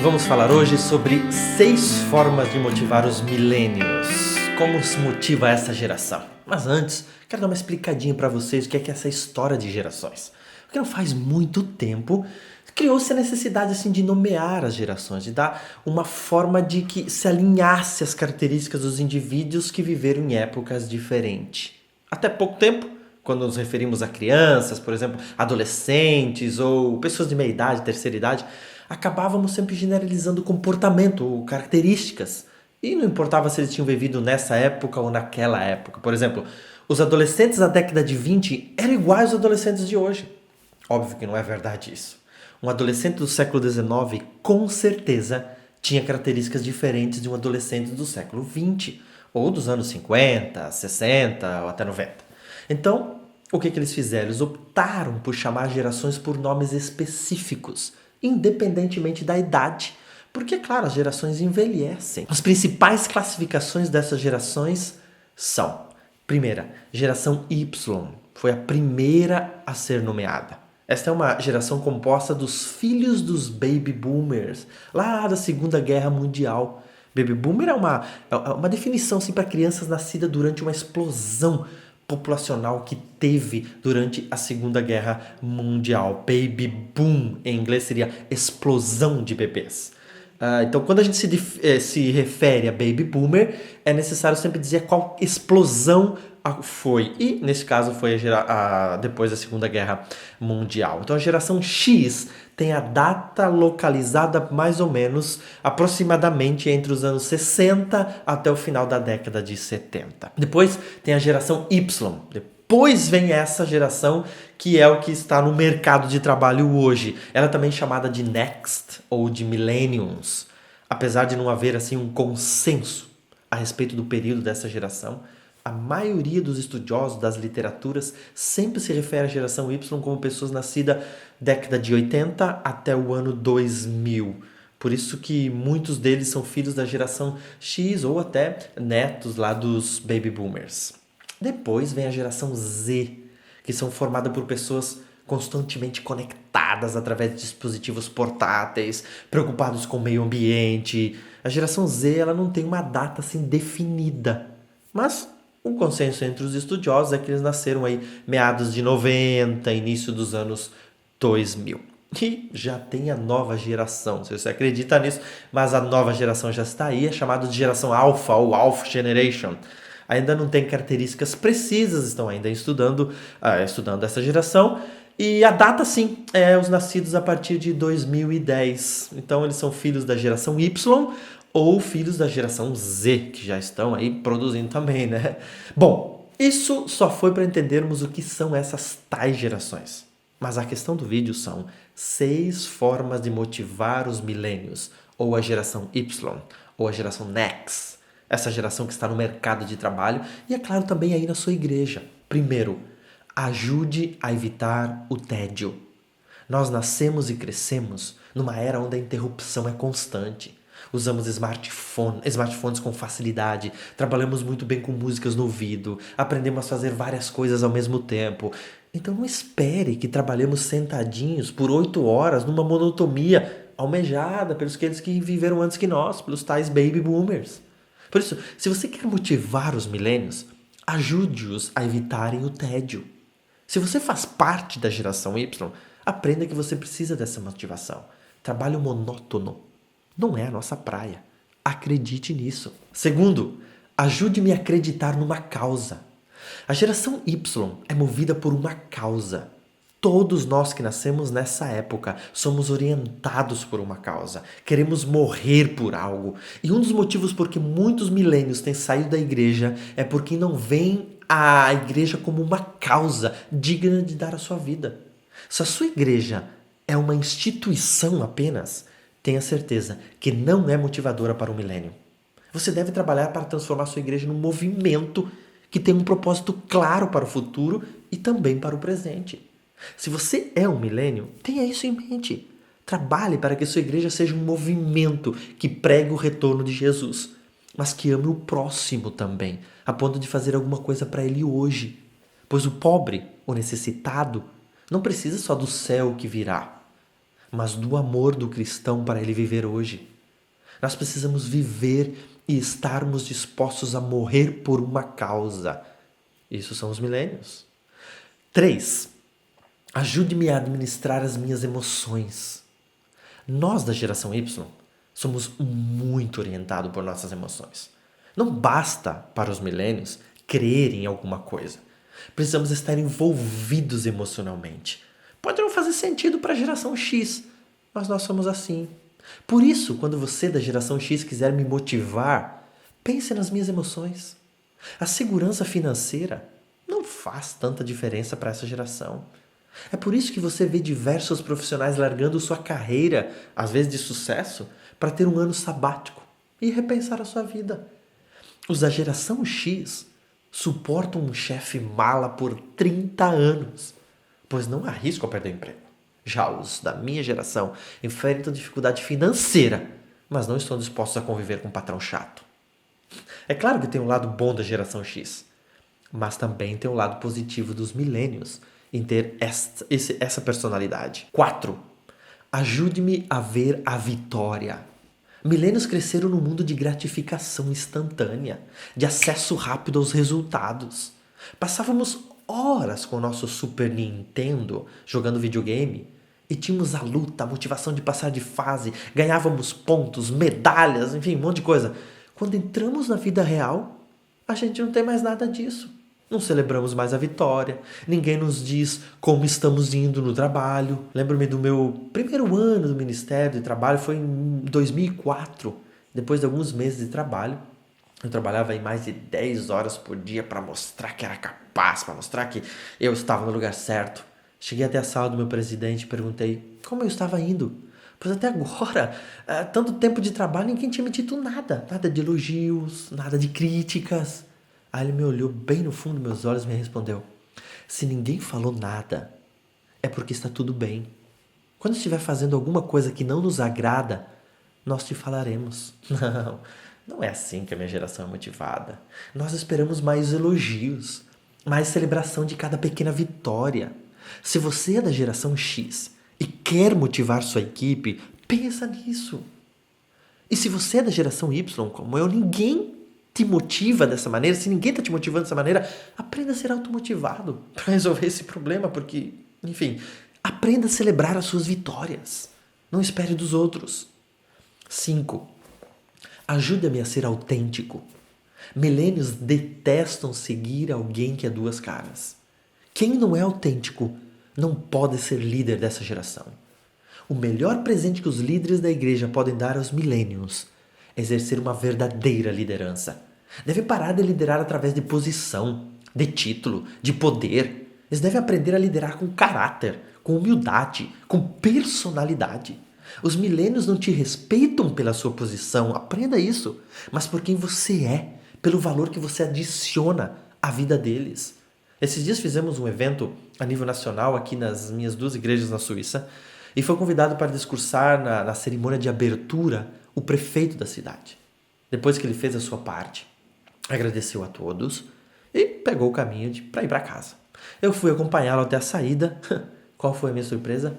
Vamos falar hoje sobre 6 formas de motivar os millennials. Como se motiva essa geração? Mas antes, quero dar uma explicadinha para vocês o que é essa história de gerações. Porque não faz muito tempo criou-se a necessidade assim, de nomear as gerações, de dar uma forma de que se alinhasse as características dos indivíduos que viveram em épocas diferentes. Até pouco tempo, quando nos referimos a crianças, por exemplo, adolescentes ou pessoas de meia idade, terceira idade, acabávamos sempre generalizando comportamento ou características. E não importava se eles tinham vivido nessa época ou naquela época. Por exemplo, os adolescentes da década de 20 eram iguais aos adolescentes de hoje. Óbvio que não é verdade isso. Um adolescente do século XIX, com certeza, tinha características diferentes de um adolescente do século XX, ou dos anos 50, 60 ou até 90. Então, o que eles fizeram? Eles optaram por chamar gerações por nomes específicos, independentemente da idade. Porque, claro, as gerações envelhecem. As principais classificações dessas gerações são: primeira, geração Y, foi a primeira a ser nomeada. Esta é uma geração composta dos filhos dos baby boomers, lá da Segunda Guerra Mundial. Baby boomer é uma definição assim, para crianças nascidas durante uma explosão populacional que teve durante a Segunda Guerra Mundial. Baby boom, em inglês, seria explosão de bebês. Então, quando a gente se refere a baby boomer, é necessário sempre dizer qual explosão foi. E, nesse caso, foi depois da Segunda Guerra Mundial. Então, a geração X tem a data localizada mais ou menos, aproximadamente entre os anos 60 até o final da década de 70. Depois tem a geração Y. Depois vem essa geração que é o que está no mercado de trabalho hoje. Ela é também chamada de Next ou de Millennials. Apesar de não haver assim um consenso a respeito do período dessa geração, a maioria dos estudiosos das literaturas sempre se refere à geração Y como pessoas nascidas década de 80 até o ano 2000. Por isso que muitos deles são filhos da geração X ou até netos lá dos baby boomers. Depois vem a geração Z, que são formadas por pessoas constantemente conectadas através de dispositivos portáteis, preocupados com o meio ambiente. A geração Z ela não tem uma data assim definida, mas o consenso entre os estudiosos é que eles nasceram aí meados de 90, início dos anos 2000. E já tem a nova geração, não sei se você acredita nisso, mas a nova geração já está aí, é chamada de geração Alpha ou Alpha Generation. Ainda não tem características precisas, estão ainda estudando essa geração. E a data, sim, é os nascidos a partir de 2010. Então, eles são filhos da geração Y ou filhos da geração Z, que já estão aí produzindo também, né? Bom, isso só foi para entendermos o que são essas tais gerações. Mas a questão do vídeo são 6 formas de motivar os milênios, ou a geração Y, ou a geração Next. Essa geração que está no mercado de trabalho e, é claro, também aí na sua igreja. Primeiro, ajude a evitar o tédio. Nós nascemos e crescemos numa era onde a interrupção é constante. Usamos smartphones com facilidade, trabalhamos muito bem com músicas no ouvido, aprendemos a fazer várias coisas ao mesmo tempo. Então não espere que trabalhemos sentadinhos por 8 horas numa monotonia almejada pelos aqueles que viveram antes que nós, pelos tais baby boomers. Por isso, se você quer motivar os milênios, ajude-os a evitarem o tédio. Se você faz parte da geração Y, aprenda que você precisa dessa motivação. Trabalho monótono não é a nossa praia. Acredite nisso. Segundo, ajude-me a acreditar numa causa. A geração Y é movida por uma causa. Todos nós que nascemos nessa época somos orientados por uma causa. Queremos morrer por algo. E um dos motivos por que muitos milênios têm saído da igreja é porque não veem a igreja como uma causa digna de dar a sua vida. Se a sua igreja é uma instituição apenas, tenha certeza que não é motivadora para o milênio. Você deve trabalhar para transformar a sua igreja num movimento que tem um propósito claro para o futuro e também para o presente. Se você é um milênio, tenha isso em mente. Trabalhe para que sua igreja seja um movimento que pregue o retorno de Jesus, mas que ame o próximo também, a ponto de fazer alguma coisa para ele hoje. Pois o pobre, o necessitado, não precisa só do céu que virá, mas do amor do cristão para ele viver hoje. Nós precisamos viver e estarmos dispostos a morrer por uma causa. Isso são os milênios. 3. Ajude-me a administrar as minhas emoções. Nós da geração Y somos muito orientados por nossas emoções. Não basta para os milênios crer em alguma coisa. Precisamos estar envolvidos emocionalmente. Pode não fazer sentido para a geração X, mas nós somos assim. Por isso, quando você da geração X quiser me motivar, pense nas minhas emoções. A segurança financeira não faz tanta diferença para essa geração. É por isso que você vê diversos profissionais largando sua carreira, às vezes de sucesso, para ter um ano sabático e repensar a sua vida. Os da geração X suportam um chefe mala por 30 anos, pois não arriscam a perder o emprego. Já os da minha geração enfrentam dificuldade financeira, mas não estão dispostos a conviver com um patrão chato. É claro que tem um lado bom da geração X, mas também tem um lado positivo dos milênios em ter essa personalidade. 4. Ajude-me a ver a vitória. Milênios cresceram num mundo de gratificação instantânea, de acesso rápido aos resultados. Passávamos horas com o nosso Super Nintendo jogando videogame e tínhamos a luta, a motivação de passar de fase, ganhávamos pontos, medalhas, enfim, um monte de coisa. Quando entramos na vida real, a gente não tem mais nada disso. Não celebramos mais a vitória, ninguém nos diz como estamos indo no trabalho. Lembro-me do meu primeiro ano do Ministério de Trabalho, foi em 2004. Depois de alguns meses de trabalho, eu trabalhava em mais de 10 horas por dia para mostrar que era capaz, para mostrar que eu estava no lugar certo. Cheguei até a sala do meu presidente e perguntei como eu estava indo. Pois até agora, tanto tempo de trabalho, ninguém tinha me dito nada. Nada de elogios, nada de críticas. Aí ele me olhou bem no fundo dos meus olhos e me respondeu: se ninguém falou nada, é porque está tudo bem. Quando estiver fazendo alguma coisa que não nos agrada, nós te falaremos. Não é assim que a minha geração é motivada. Nós esperamos mais elogios, mais celebração de cada pequena vitória. Se você é da geração X e quer motivar sua equipe, pensa nisso. E se você é da geração Y, como eu, ninguém te motiva dessa maneira, se ninguém está te motivando dessa maneira, aprenda a ser automotivado para resolver esse problema, porque, enfim, aprenda a celebrar as suas vitórias. Não espere dos outros. 5. Ajuda-me a ser autêntico. Milênios detestam seguir alguém que é duas caras. Quem não é autêntico não pode ser líder dessa geração. O melhor presente que os líderes da igreja podem dar aos milênios é exercer uma verdadeira liderança. Devem parar de liderar através de posição, de título, de poder. Eles devem aprender a liderar com caráter, com humildade, com personalidade. Os milênios não te respeitam pela sua posição, aprenda isso, mas por quem você é, pelo valor que você adiciona à vida deles. Esses dias fizemos um evento a nível nacional aqui nas minhas 2 igrejas na Suíça e foi convidado para discursar na cerimônia de abertura o prefeito da cidade. Depois que ele fez a sua parte, agradeceu a todos e pegou o caminho para ir para casa. Eu fui acompanhá-lo até a saída. Qual foi a minha surpresa?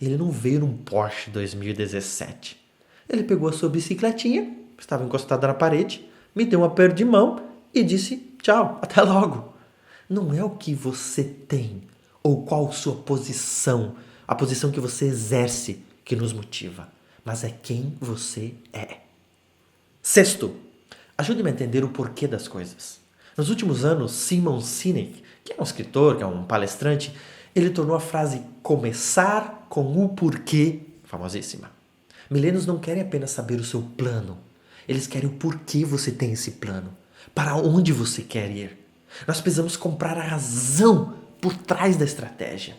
Ele não veio num Porsche 2017. Ele pegou a sua bicicletinha, estava encostada na parede, me deu um aperto de mão e disse tchau, até logo. Não é o que você tem ou qual sua posição, a posição que você exerce que nos motiva, mas é quem você é. 6. Ajude-me a entender o porquê das coisas. Nos últimos anos, Simon Sinek, que é um escritor, que é um palestrante, ele tornou a frase começar com o porquê famosíssima. Milênios não querem apenas saber o seu plano, eles querem o porquê você tem esse plano, para onde você quer ir. Nós precisamos comprar a razão por trás da estratégia.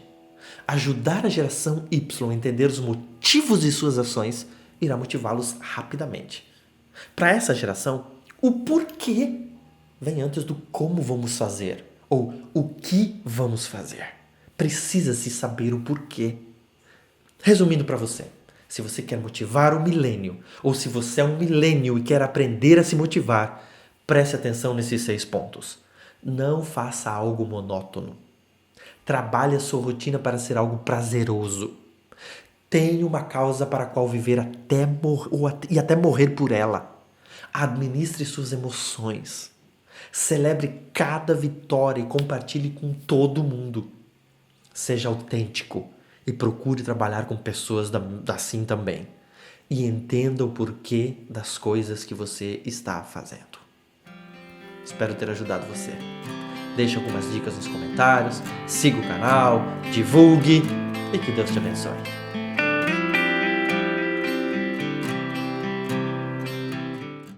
Ajudar a geração Y a entender os motivos de suas ações irá motivá-los rapidamente. Para essa geração, o porquê vem antes do como vamos fazer ou o que vamos fazer. Precisa-se saber o porquê. Resumindo para você, se você quer motivar o milênio ou se você é um milênio e quer aprender a se motivar, preste atenção nesses 6 pontos. Não faça algo monótono. Trabalhe a sua rotina para ser algo prazeroso. Tenha uma causa para a qual viver e até morrer por ela. Administre suas emoções. Celebre cada vitória e compartilhe com todo mundo. Seja autêntico e procure trabalhar com pessoas assim também. E entenda o porquê das coisas que você está fazendo. Espero ter ajudado você. Deixe algumas dicas nos comentários, siga o canal, divulgue e que Deus te abençoe.